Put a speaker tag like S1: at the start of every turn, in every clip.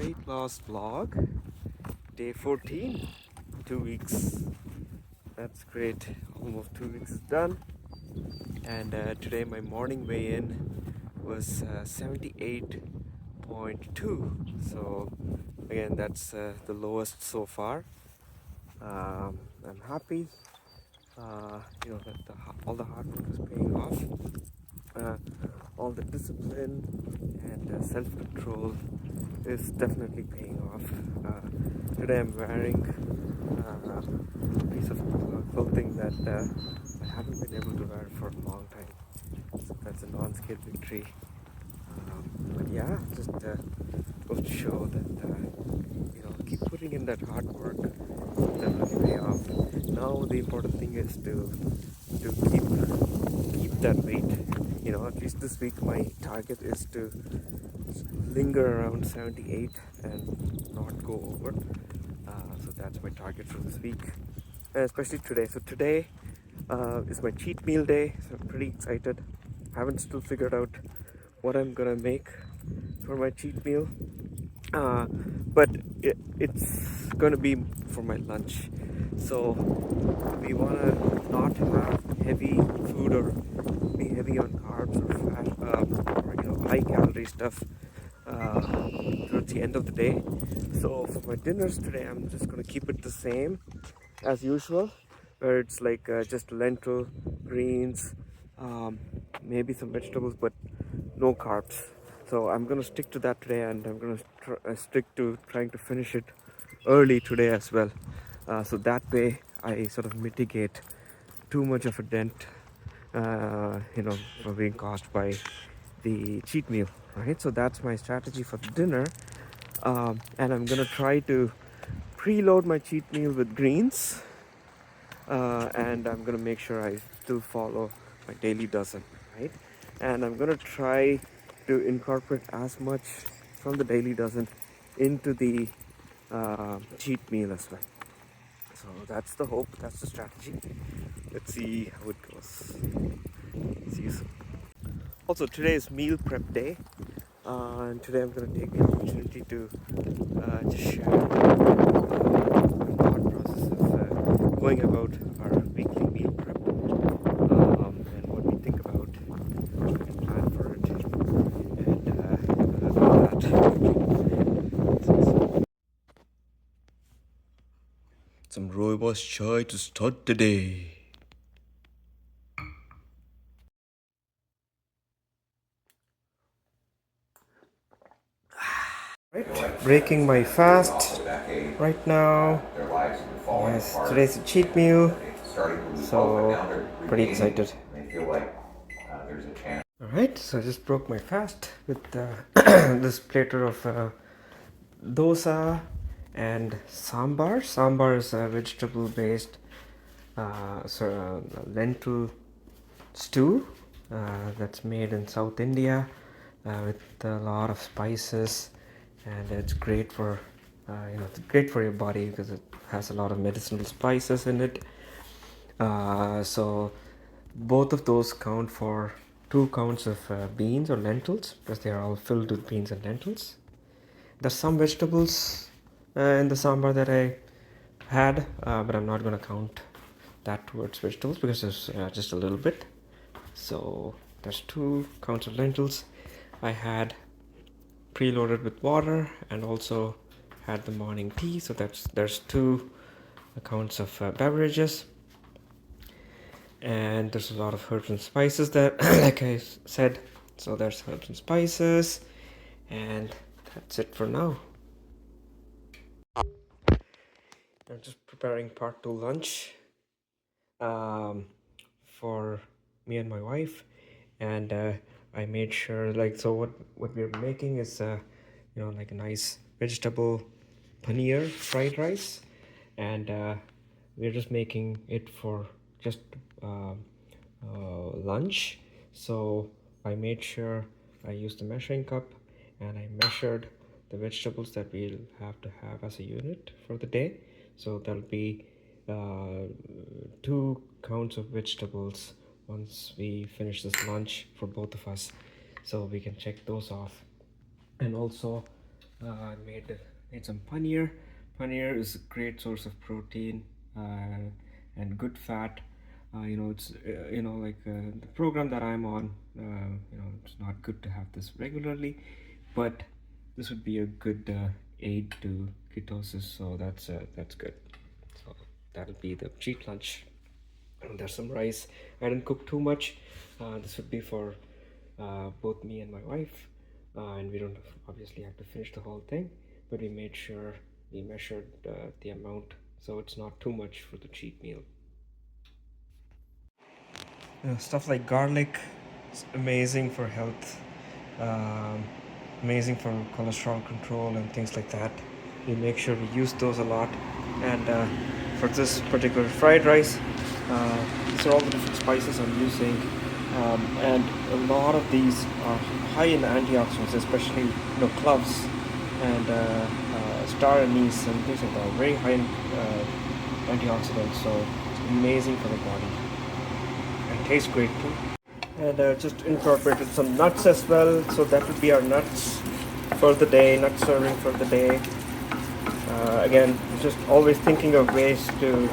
S1: weight loss vlog, day 14, 2 weeks. That's great. Almost 2 weeks is done. And today my morning weigh-in was 78.2. So again, that's the lowest so far. I'm happy. That all the hard work is paying off. All the discipline and self-control is definitely paying off. Today I'm wearing a piece of clothing that I haven't been able to wear for a long time. So that's a non-scale victory. But yeah, just goes to show that keep putting in that hard work, definitely pay off. Now the important thing is to keep that weight. At least this week my target is to linger around 78 and not go over. So that's my target for this week, and especially today. So today is my cheat meal day, so I'm pretty excited. I haven't still figured out what I'm gonna make for my cheat meal, but it's gonna be for my lunch. So we wanna not have heavy food or be heavy on carbs or fat or high calorie stuff towards the end of the day. So for my dinners today, I'm just gonna keep it the same as usual, where it's like just lentil, greens, maybe some vegetables, but no carbs. So I'm gonna stick to that today, and I'm gonna stick to trying to finish it early today as well. So that way I sort of mitigate too much of a dent, for being caused by the cheat meal, right? So that's my strategy for dinner, and I'm gonna try to preload my cheat meal with greens, and I'm gonna make sure I still follow my daily dozen, right? And I'm gonna try to incorporate as much from the daily dozen into the cheat meal as well. So that's the hope, that's the strategy. Let's see how it goes. See you soon. Also, today is meal prep day, and today I'm going to take the opportunity to just share my thought process of going about our weekly meal prep, and what we think about and plan for it, and all that. Some rooibos chai to start the day. Right, breaking my fast right now. Yes, today's a cheat meal, so pretty excited. Alright, so I just broke my fast with this platter of dosa and sambar. Sambar is a vegetable based lentil stew that's made in South India with a lot of spices, and it's great for it's great for your body because it has a lot of medicinal spices in it. So both of those count for 2 counts of beans or lentils, because they are all filled with beans and lentils. There's some vegetables in the sambar that I had, but I'm not going to count that towards vegetables because there's just a little bit. So there's 2 counts of lentils. I had preloaded with water and also had the morning tea, so there's 2 counts of beverages. And there's a lot of herbs and spices that like I said, so there's herbs and spices, and that's it for now. I'm just preparing part 2 lunch for me and my wife, and I made sure, like, so what we're making is like a nice vegetable paneer fried rice, and we're just making it for just lunch. So I made sure I used the measuring cup, and I measured the vegetables that we'll have to have as a unit for the day. So there'll be 2 counts of vegetables once we finish this lunch for both of us, so we can check those off. And also I made some paneer. Paneer is a great source of protein and good fat. It's the program that I'm on. It's not good to have this regularly, but this would be a good aid to ketosis. So that's good. So that'll be the cheat lunch. And there's some rice. I didn't cook too much. This would be for both me and my wife, and we don't obviously have to finish the whole thing, but we made sure we measured the amount so it's not too much for the cheat meal. Stuff like garlic is amazing for health, um, amazing for cholesterol control and things like that. We make sure we use those a lot. And for this particular fried rice, these are all the different spices I'm using. And a lot of these are high in antioxidants, especially cloves and star anise and things like that. Very high in antioxidants, so it's amazing for the body and tastes great too. And just incorporated some nuts as well, so that would be our nuts for the day, nut serving for the day. Again, just always thinking of ways to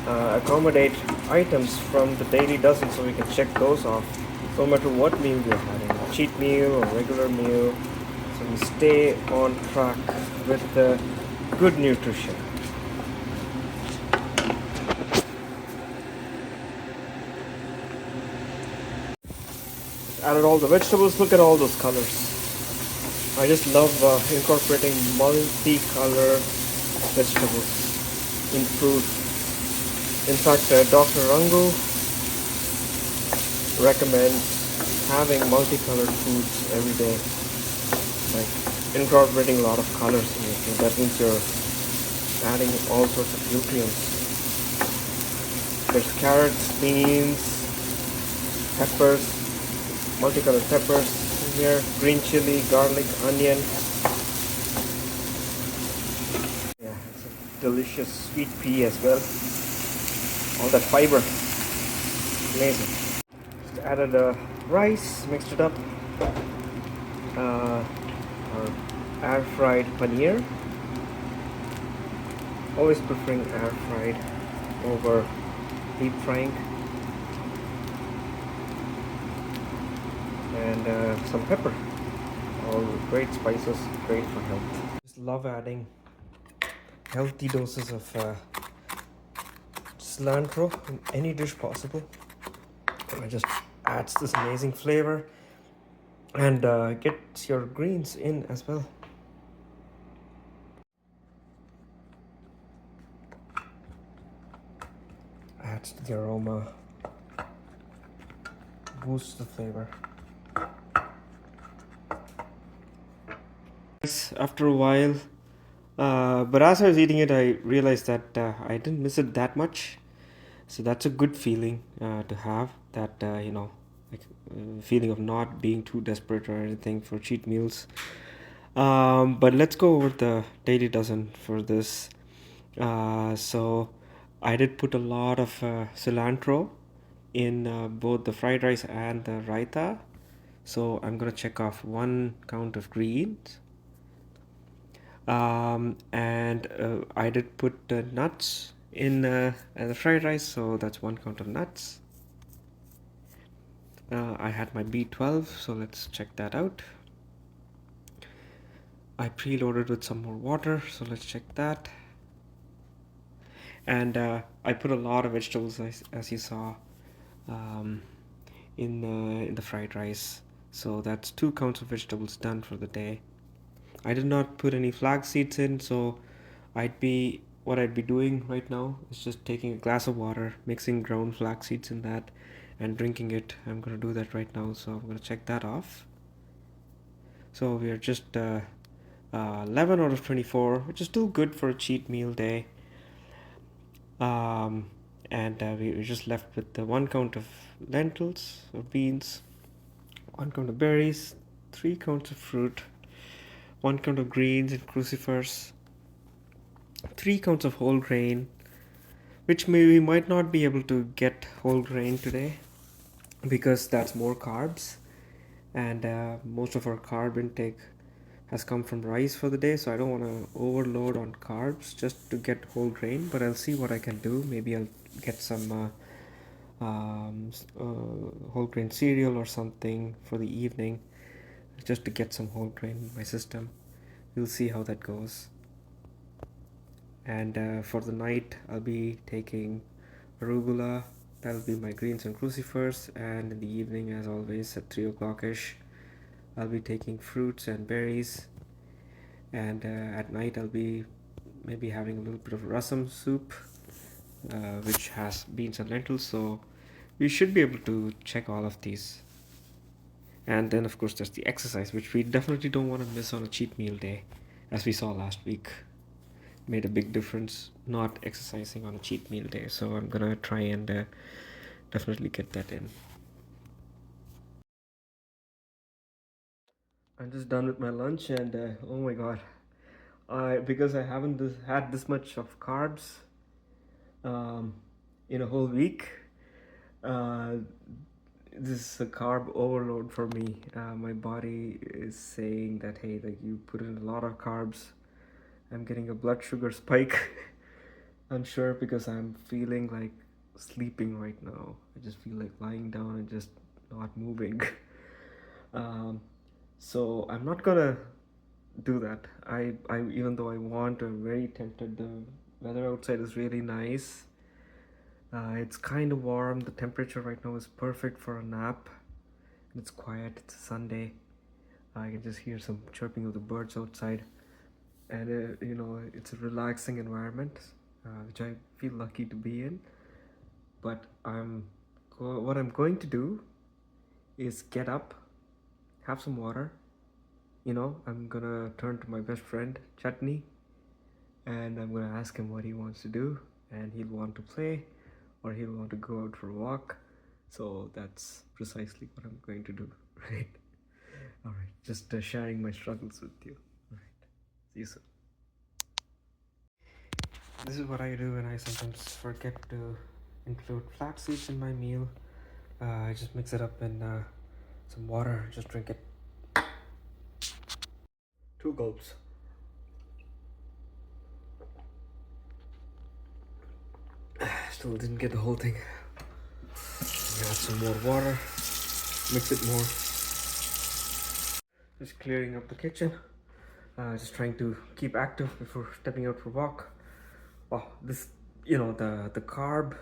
S1: accommodate items from the daily dozen so we can check those off no matter what meal we're having, a cheat meal or regular meal, so we stay on track with the good nutrition. Added all the vegetables. Look at all those colors. I just love incorporating multi-color vegetables in food. In fact, Dr. Rangu recommends having multicolored foods every day, like incorporating a lot of colors in it. So that means you're adding all sorts of nutrients. There's carrots, beans, peppers, multicolored peppers in here, green chili, garlic, onion. Yeah, it's a delicious sweet pea as well. All that fiber, amazing. Just added rice, mixed it up. Our air fried paneer. Always preferring air fried over deep frying. And some pepper. All great spices, great for health. Just love adding healthy doses of cilantro in any dish possible. It just adds this amazing flavor and gets your greens in as well. Adds to the aroma, boosts the flavor. After a while, but as I was eating it, I realized that I didn't miss it that much. So that's a good feeling to have. That feeling of not being too desperate or anything for cheat meals. But let's go over the daily dozen for this. So I did put a lot of cilantro in both the fried rice and the raita. So I'm gonna check off 1 count of greens. And I did put nuts in the fried rice, so that's 1 count of nuts. I had my B12, so let's check that out. I preloaded with some more water, so let's check that. And I put a lot of vegetables, as you saw, in the fried rice. So that's 2 counts of vegetables done for the day. I did not put any flax seeds in, so what I'd be doing right now is just taking a glass of water, mixing ground flax seeds in that, and drinking it. I'm gonna do that right now, so I'm gonna check that off. So we are just 11 out of 24, which is still good for a cheat meal day. And we're just left with the 1 count of lentils or beans, 1 count of berries, 3 counts of fruit, 1 count of greens and crucifers, 3 counts of whole grain, which we might not be able to get whole grain today because that's more carbs, and most of our carb intake has come from rice for the day, so I don't want to overload on carbs just to get whole grain. But I'll see what I can do. Maybe I'll get some whole grain cereal or something for the evening, just to get some whole grain in my system. We'll see how that goes. And for the night, I'll be taking arugula. That'll be my greens and crucifers. And in the evening, as always, at 3 o'clock ish, I'll be taking fruits and berries. And at night, I'll be maybe having a little bit of rasam soup, which has beans and lentils. So we should be able to check all of these. And then, of course, there's the exercise, which we definitely don't want to miss on a cheat meal day, as we saw last week. Made a big difference not exercising on a cheat meal day, so I'm gonna try and definitely get that in. I'm just done with my lunch, and oh my god, because I haven't had this much of carbs um, in a whole week. Uh, this is a carb overload for me. My body is saying that, hey, like, you put in a lot of carbs. I'm getting a blood sugar spike. I'm sure because I'm feeling like sleeping right now. I just feel like lying down and just not moving. So I'm not gonna do that. I even though I want, I'm very tempted. The weather outside is really nice. It's kind of warm. The temperature right now is perfect for a nap. It's quiet. It's a Sunday. I can just hear some chirping of the birds outside, and it's a relaxing environment, which I feel lucky to be in. But what I'm going to do is get up, have some water. I'm gonna turn to my best friend Chutney, and I'm gonna ask him what he wants to do, and he'll want to play, or he'll want to go out for a walk. So that's precisely what I'm going to do, right? All right, just sharing my struggles with you. All right, see you soon. This is what I do when I sometimes forget to include flax seeds in my meal. I just mix it up in some water, just drink it. 2 gulps. Still didn't get the whole thing. Add some more water, mix it more. Just clearing up the kitchen. Just trying to keep active before stepping out for a walk. Wow, this, the carb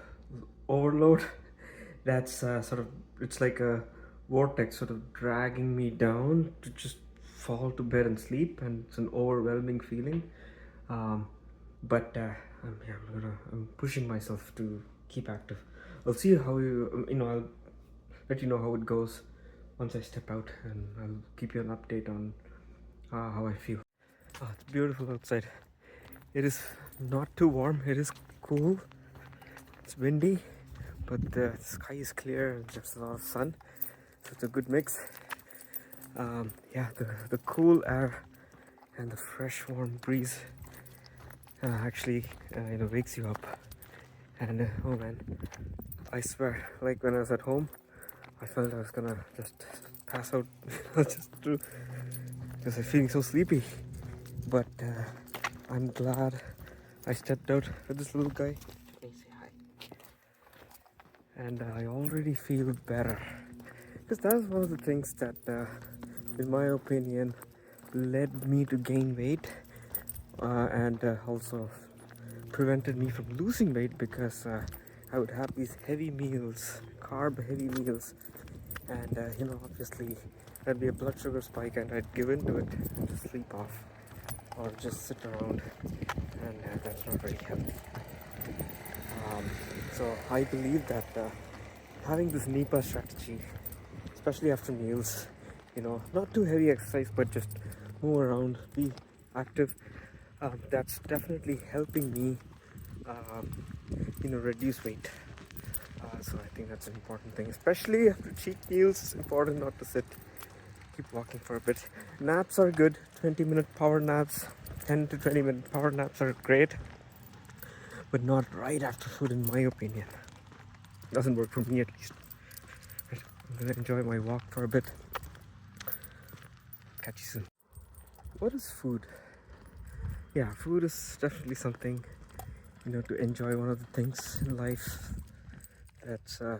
S1: overload, that's it's like a vortex sort of dragging me down to just fall to bed and sleep, and it's an overwhelming feeling. But I'm pushing myself to keep active. I'll see how I'll let you know how it goes once I step out, and I'll keep you an update on how I feel. It's beautiful outside. It is not too warm. It is cool. It's windy, but the sky is clear and there's a lot of sun, so it's a good mix. The cool air and the fresh warm breeze actually wakes you up. And oh man, I swear, like when I was at home, I felt I was gonna just pass out just because I'm feeling so sleepy. But I'm glad I stepped out with this little guy. Hey, say hi. And I already feel better, because that's one of the things that, in my opinion, led me to gain weight, and also prevented me from losing weight, because I would have these heavy meals, carb heavy meals, and obviously there'd be a blood sugar spike, and I'd give into it and just sleep off or just sit around, and that's not very healthy. So I believe that having this NEPA strategy, especially after meals, not too heavy exercise, but just move around, be active, that's definitely helping me reduce weight. So I think that's an important thing, especially after cheat meals. It's important not to sit, keep walking for a bit. Naps are good. 20-minute power naps, 10 to 20-minute power naps are great, but not right after food, in my opinion. Doesn't work for me, at least. Right, I'm gonna enjoy my walk for a bit. Catch you soon. what is food? Yeah, food is definitely something, to enjoy. One of the things in life that's there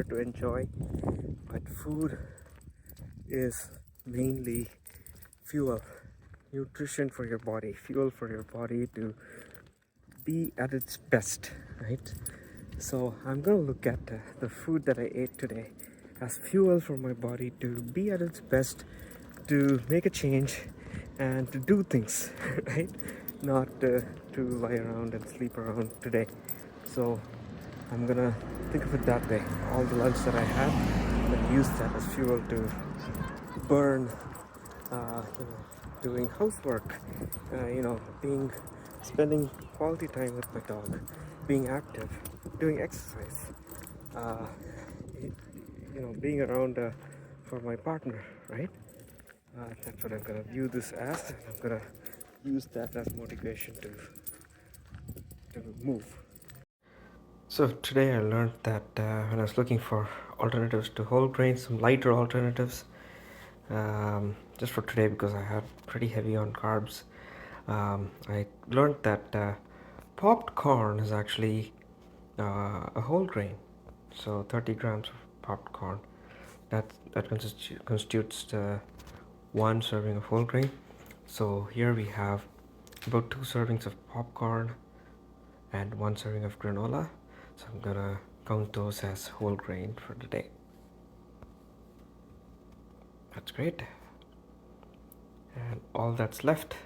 S1: to enjoy. But food is mainly fuel, nutrition for your body, fuel for your body to be at its best, right? So I'm gonna look at the food that I ate today as fuel for my body to be at its best, to make a change, and to do things, right? Not to lie around and sleep around today. So I'm gonna think of it that way. All the lunch that I had, and use that as fuel to burn, doing housework, being spending quality time with my dog, being active, doing exercise, uh, being around for my partner, right? That's what I'm gonna view this as, and I'm gonna use that as motivation to move. So today I learned that when I was looking for alternatives to whole grains, some lighter alternatives, just for today because I had pretty heavy on carbs, I learned that popped corn is actually a whole grain. So 30 grams of popped corn, that constitutes one serving of whole grain. So here we have about 2 servings of popcorn and 1 serving of granola. So I'm gonna count those as whole grain for the day. That's great. And all that's left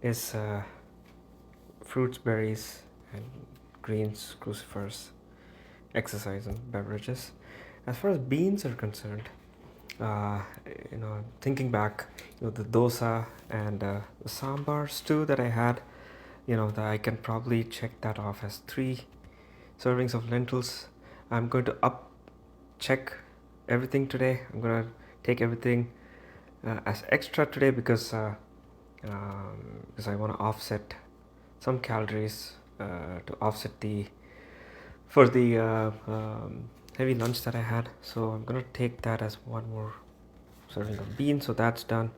S1: is fruits, berries, and greens, crucifers, exercise, and beverages. As far as beans are concerned, uh, thinking back, the dosa and the sambar stew that I had, that I can probably check that off as 3 servings of lentils. I'm going to check everything today. I'm going to take everything as extra today because I want to offset some calories to offset the heavy lunch that I had. So I'm gonna take that as 1 more serving of beans. So that's done.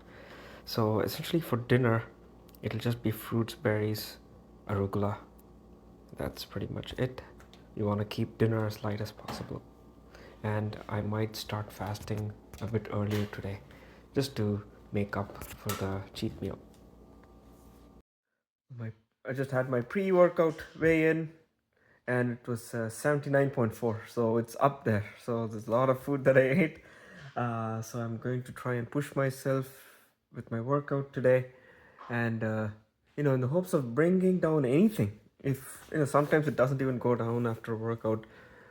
S1: So essentially for dinner, it'll just be fruits, berries, arugula. That's pretty much it. You want to keep dinner as light as possible. And I might start fasting a bit earlier today just to make up for the cheat meal. I just had my pre-workout weigh-in and it was 79.4, so it's up there. So there's a lot of food that I ate. So I'm going to try and push myself with my workout today, and in the hopes of bringing down anything. If sometimes it doesn't even go down after a workout,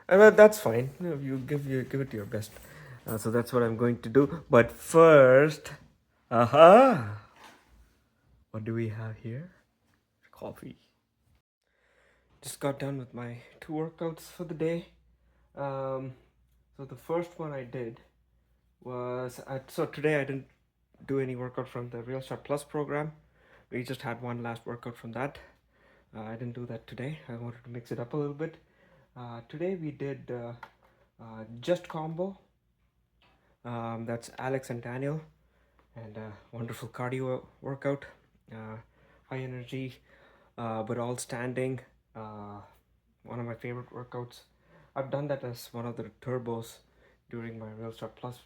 S1: and that's fine. You give it your best. So that's what I'm going to do. But first, what do we have here? Coffee. Just got done with my 2 workouts for the day. Um, so the first one I did was so today I didn't do any workout from the Real Shot Plus program. We just had one last workout from that. I didn't do that today. I wanted to mix it up a little bit. Today we did just combo. That's Alex and Daniel, and wonderful cardio workout. High energy, but all standing. One of my favorite workouts. I've done that as one of the turbos during my Real Start Plus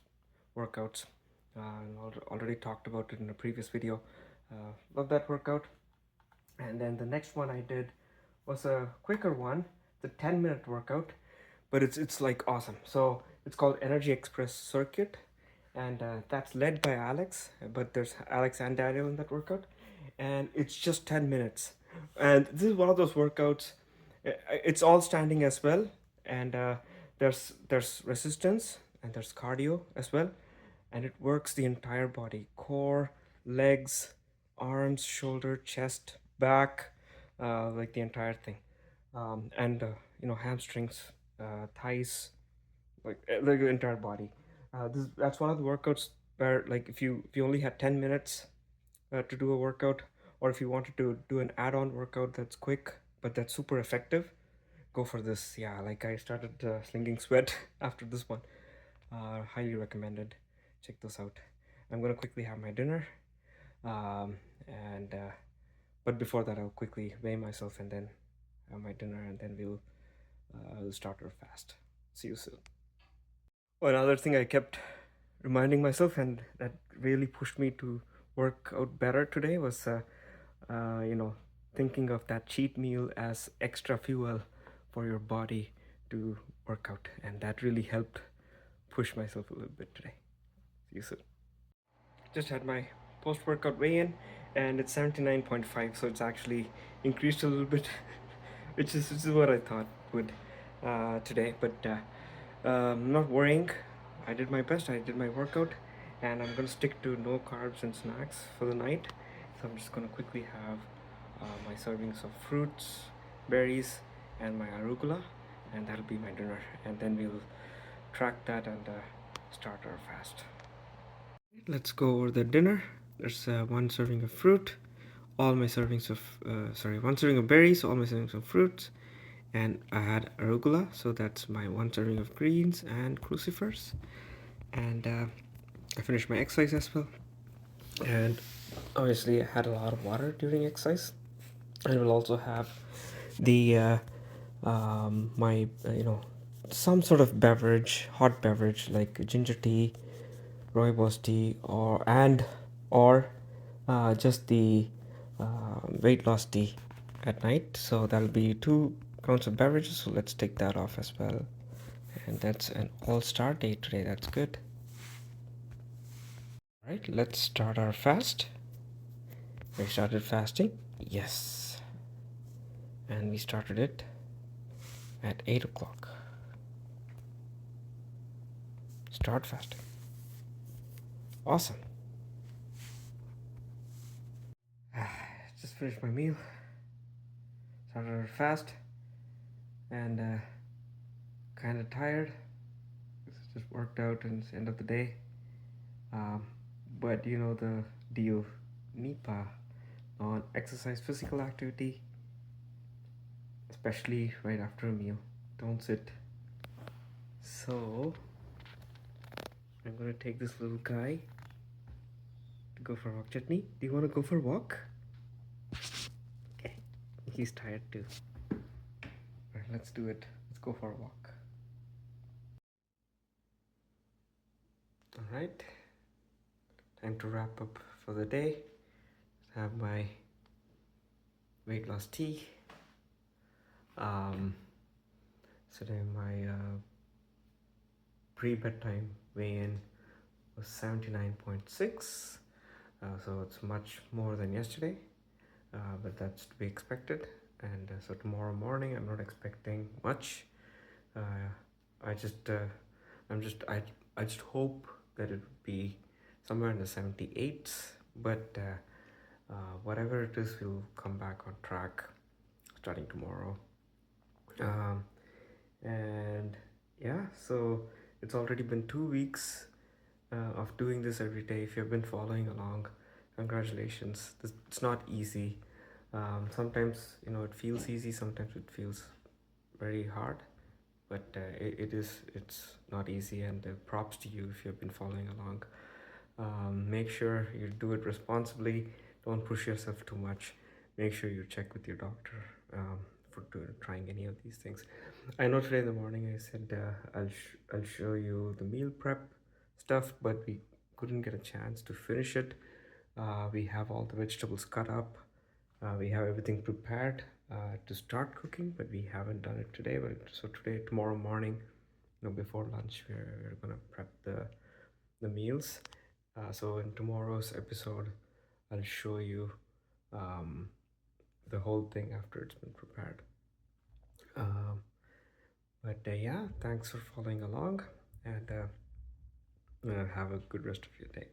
S1: workouts. Already talked about it in a previous video. Love that workout. And then the next one I did was a quicker one. It's a 10-minute workout, but it's like awesome. So it's called Energy Express Circuit, and that's led by Alex. But there's Alex and Daniel in that workout, and it's just 10 minutes. And this is one of those workouts. It's all standing as well, and there's resistance and there's cardio as well, and it works the entire body: core, legs, arms, shoulder, chest, back, like the entire thing, and hamstrings, thighs, like the entire body. That's one of the workouts where, like, if you only had 10 minutes to do a workout, or if you wanted to do an add-on workout that's quick but that's super effective, go for this. Yeah, like I started slinging sweat after this one. Highly recommended. Check those out. I'm gonna quickly have my dinner, um, and but before that, I'll quickly weigh myself and then have my dinner, and then we'll start our fast. See you soon. Another thing I kept reminding myself, and that really pushed me to work out better today, was you know, thinking of that cheat meal as extra fuel for your body to work out, and that really helped push myself a little bit today. See you soon. Just had my post-workout weigh-in, and it's 79.5, so it's actually increased a little bit, which is what I thought would today. But not worrying. I did my best. I did my workout, and I'm gonna stick to no carbs and snacks for the night. So I'm just gonna quickly have my servings of fruits, berries, and my arugula, and that'll be my dinner. And then we'll track that and start our fast. Let's go over the dinner. There's one serving of fruit, all my servings of one serving of berries, all my servings of fruits, and I had arugula, so that's my one serving of greens and crucifers. And I finished my exercise as well, and obviously I had a lot of water during exercise. I will also have the my some sort of beverage, hot beverage like ginger tea, rooibos tea, or just the weight loss tea at night. So that'll be 2 rounds of beverages. So let's take that off as well. And that's an all-star day today. That's good. All right, let's start our fast. We started fasting. Yes. And we started it at 8 o'clock. Start fasting. Awesome. Just finished my meal. Started our fast. And kind of tired. Just worked out and it's the end of the day. But you know the deal, NEPA, on exercise physical activity, especially right after a meal. Don't sit. So I'm gonna take this little guy to go for a walk. Chutney, do you want to go for a walk? Okay, he's tired too. Alright, let's do it. Let's go for a walk. Alright, time to wrap up for the day. Have my weight loss tea. Today my pre-bedtime weigh-in was 79.6, so it's much more than yesterday, but that's to be expected. And so tomorrow morning I'm not expecting much. I just I just hope that it would be somewhere in the 78s, but whatever it is, we'll come back on track starting tomorrow. And yeah, so it's already been 2 weeks of doing this every day. If you've been following along, congratulations. It's not easy. Sometimes it feels easy, sometimes it feels very hard, but it's not easy. And props to you if you've been following along. Make sure you do it responsibly. Don't push yourself too much. Make sure you check with your doctor for trying any of these things. I know today in the morning I said I'll show you the meal prep stuff, but we couldn't get a chance to finish it. We have all the vegetables cut up. We have everything prepared to start cooking, but we haven't done it today. But so tomorrow morning, before lunch, we're gonna prep the meals. So in tomorrow's episode, I'll show you the whole thing after it's been prepared. But yeah, thanks for following along, and have a good rest of your day.